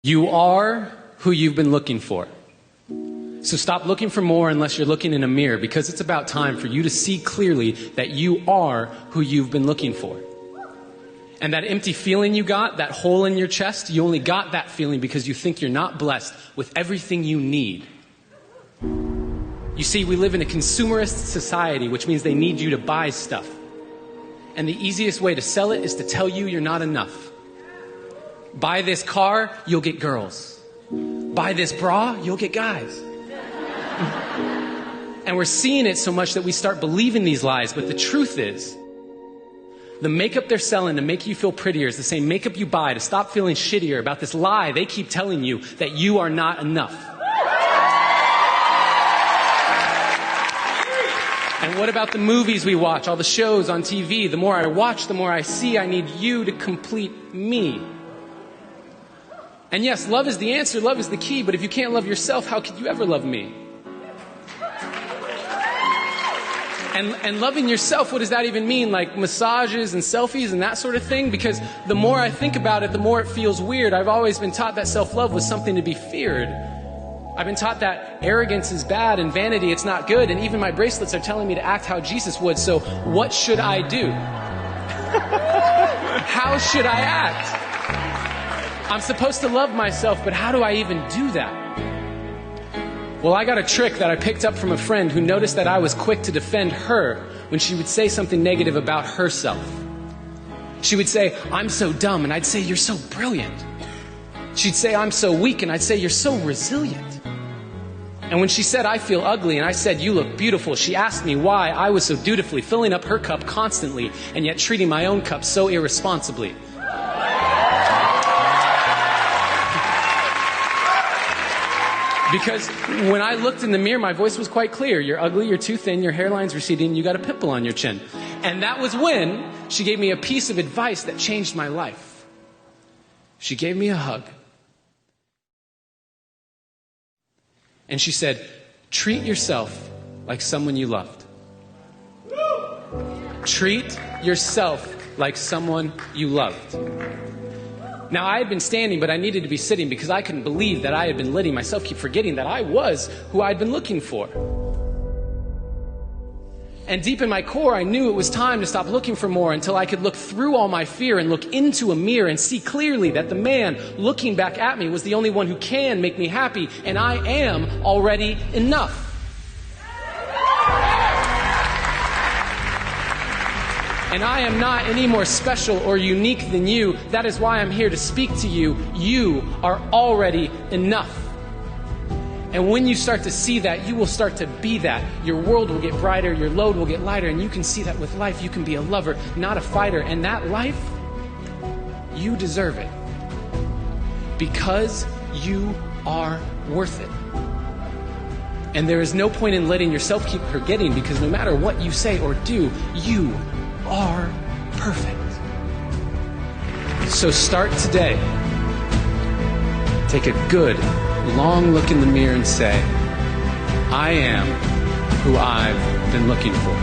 You are who you've been looking for. So stop looking for more unless you're looking in a mirror, because it's about time for you to see clearly that you are who you've been looking for. And that empty feeling you got, that hole in your chest, you only got that feeling because you think you're not blessed with everything you need. You see, we live in a consumerist society, which means they need you to buy stuff. And the easiest way to sell it is to tell you you're not enough. Buy this car, you'll get girls. Buy this bra, you'll get guys. And we're seeing it so much that we start believing these lies. But the truth is, the makeup they're selling to make you feel prettier is the same makeup you buy to stop feeling shittier about this lie they keep telling you that you are not enough. And what about the movies we watch, all the shows on TV? The more I watch, the more I see I need you to complete me. And yes, love is the answer, love is the key, but if you can't love yourself, how could you ever love me? And loving yourself, what does that even mean? Like massages and selfies and that sort of thing? Because the more I think about it, the more it feels weird. I've always been taught that self-love was something to be feared. I've been taught that arrogance is bad and vanity, it's not good. And even my bracelets are telling me to act how Jesus would. So what should I do? How should I act? I'm supposed to love myself, but how do I even do that? Well, I got a trick that I picked up from a friend who noticed that I was quick to defend her when she would say something negative about herself. She would say, I'm so dumb, and I'd say, you're so brilliant. She'd say, I'm so weak, and I'd say, you're so resilient. And when she said, I feel ugly, and I said, you look beautiful, she asked me why I was so dutifully filling up her cup constantly and yet treating my own cup so irresponsibly. Because when I looked in the mirror, my voice was quite clear. You're ugly, you're too thin, your hairline's receding, you got a pimple on your chin. And that was when she gave me a piece of advice that changed my life. She gave me a hug. And she said, treat yourself like someone you loved. Treat yourself like someone you loved. Now, I had been standing, but I needed to be sitting because I couldn't believe that I had been letting myself keep forgetting that I was who I'd been looking for. And deep in my core, I knew it was time to stop looking for more until I could look through all my fear and look into a mirror and see clearly that the man looking back at me was the only one who can make me happy, and I am already enough. And I am not any more special or unique than you. That is why I'm here to speak to you. You are already enough. And when you start to see that, you will start to be that. Your world will get brighter, your load will get lighter, and you can see that with life. You can be a lover, not a fighter. And that life, you deserve it. Because you are worth it. And there is no point in letting yourself keep forgetting, because no matter what you say or do, you are perfect. So start today. Take a good, long look in the mirror and say, I am who I've been looking for.